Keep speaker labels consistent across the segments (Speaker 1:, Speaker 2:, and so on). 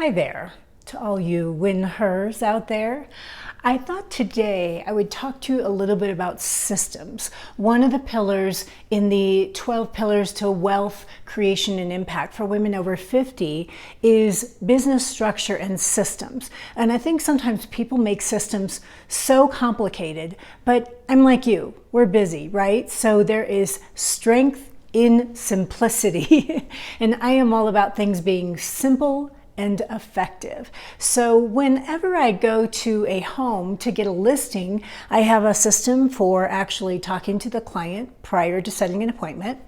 Speaker 1: Hi there to all you win-hers out there. I thought today I would talk to you a little bit about systems. One of the pillars in the 12 pillars to wealth creation and impact for women over 50 is business structure and systems. And I think sometimes people make systems so complicated, but I'm like you, we're busy, right? So there is strength in simplicity. And I am all about things being simple and effective. So whenever I go to a home to get a listing, I have a system for actually talking to the client prior to setting an appointment.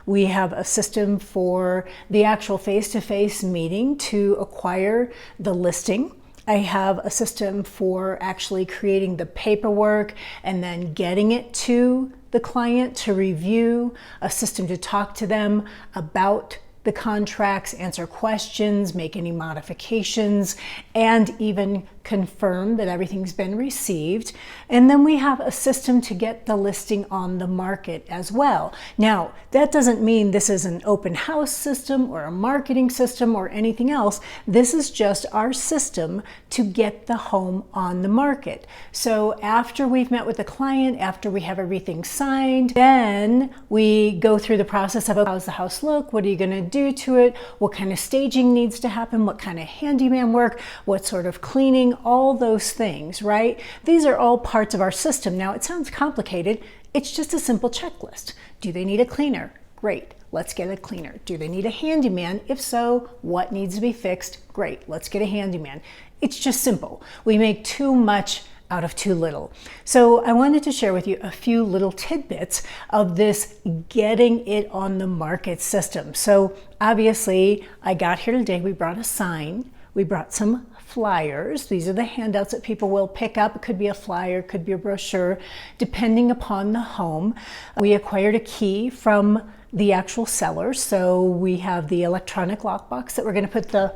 Speaker 1: We have a system for the actual face-to-face meeting to acquire the listing. I have a system for actually creating the paperwork and then getting it to the client to review, a system to talk to them about the contracts, answer questions, make any modifications, and even confirm that everything's been received. And then we have a system to get the listing on the market as well. Now, that doesn't mean this is an open house system or a marketing system or anything else. This is just our system to get the home on the market. So after we've met with the client, after we have everything signed, then we go through the process of how's the house look, what are you gonna do to it, what kind of staging needs to happen, what kind of handyman work, what sort of cleaning, all those things, right? These are all parts of our system. Now, it sounds complicated. It's just a simple checklist. Do they need a cleaner? Great, let's get a cleaner. Do they need a handyman? If so, what needs to be fixed? Great, let's get a handyman. It's just simple. We make too much out of too little. So I wanted to share with you a few little tidbits of this getting it on the market system. So obviously I got here today, we brought a sign, we brought some flyers. These are the handouts that people will pick up. It could be a flyer, it could be a brochure, depending upon the home. We acquired a key from the actual seller. So we have the electronic lockbox that we're going to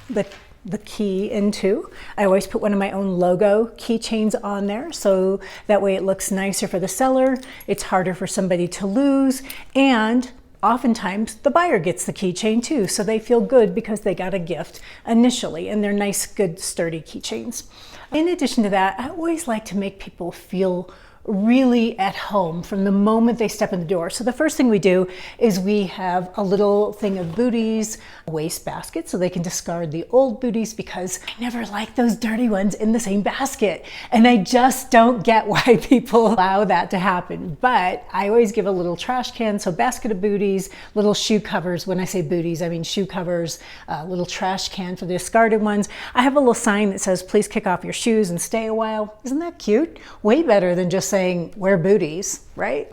Speaker 1: put the key into. I always put one of my own logo keychains on there, so that way it looks nicer for the seller. It's harder for somebody to lose, and oftentimes the buyer gets the keychain too, so they feel good because they got a gift initially, and they're nice, good, sturdy keychains. In addition to that, I always like to make people feel really at home from the moment they step in the door. So the first thing we do is we have a little thing of booties, a waste basket, so they can discard the old booties, because I never like those dirty ones in the same basket. And I just don't get why people allow that to happen. But I always give a little trash can, so basket of booties, little shoe covers. When I say booties, I mean shoe covers, a little trash can for the discarded ones. I have a little sign that says, please kick off your shoes and stay a while. Isn't that cute? Way better than just saying wear booties, right?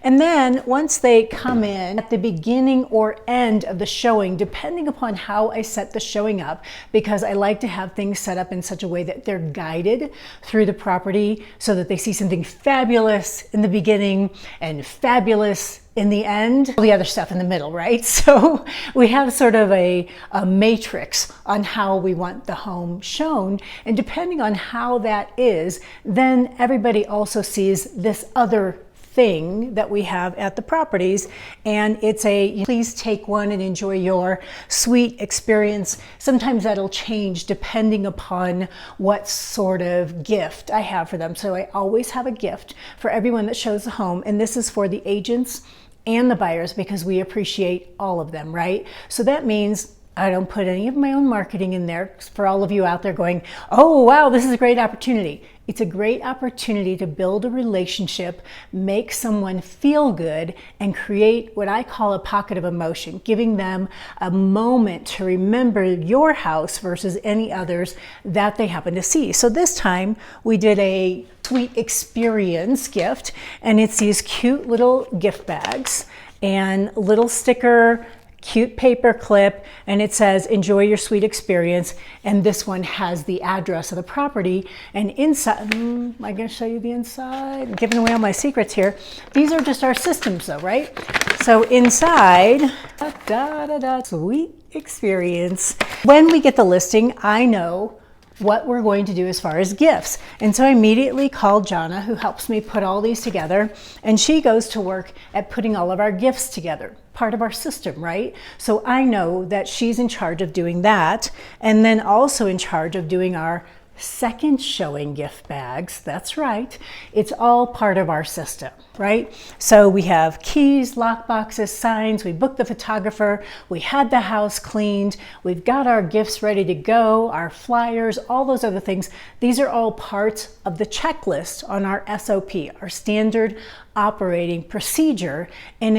Speaker 1: And then once they come in at the beginning or end of the showing, depending upon how I set the showing up, because I like to have things set up in such a way that they're guided through the property so that they see something fabulous in the beginning and fabulous in the end, all the other stuff in the middle, right? So we have sort of a matrix on how we want the home shown. And depending on how that is, then everybody also sees this other thing that we have at the properties, and it's a please take one and enjoy your sweet experience. Sometimes that'll change depending upon what sort of gift I have for them. So I always have a gift for everyone that shows the home, and this is for the agents and the buyers, because we appreciate all of them, right? So that means I don't put any of my own marketing in there. For all of you out there going, oh wow, this is a great opportunity. It's a great opportunity to build a relationship, make someone feel good, and create what I call a pocket of emotion, giving them a moment to remember your house versus any others that they happen to see. So this time we did a sweet experience gift, and it's these cute little gift bags and little sticker, cute paper clip, and it says enjoy your sweet experience, and this one has the address of the property. And inside, am I going to show you the inside? I'm giving away all my secrets here. These are just our systems though, right? So inside, sweet experience. When we get the listing, I know what we're going to do as far as gifts. And so I immediately called Jana, who helps me put all these together, and she goes to work at putting all of our gifts together. part of our system, right? So I know that she's in charge of doing that, and then also in charge of doing our second showing gift bags. That's right. It's all part of our system, right? So we have keys, lock boxes, signs, we booked the photographer, we had the house cleaned, we've got our gifts ready to go, our flyers, all those other things. These are all parts of the checklist on our SOP, our standard operating procedure, and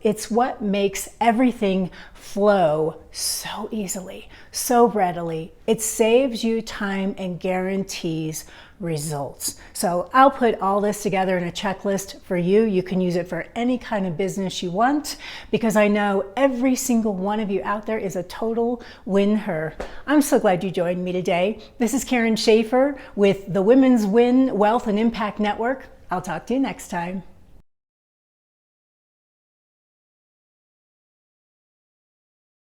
Speaker 1: it's what makes everything flow so easily, so readily. It saves you time and guarantees results. So I'll put all this together in a checklist for you. You can use it for any kind of business you want, because I know every single one of you out there is a total win-her. I'm so glad you joined me today. This is Karen Schaefer with the Women's Win Wealth and Impact Network. I'll talk to you next time.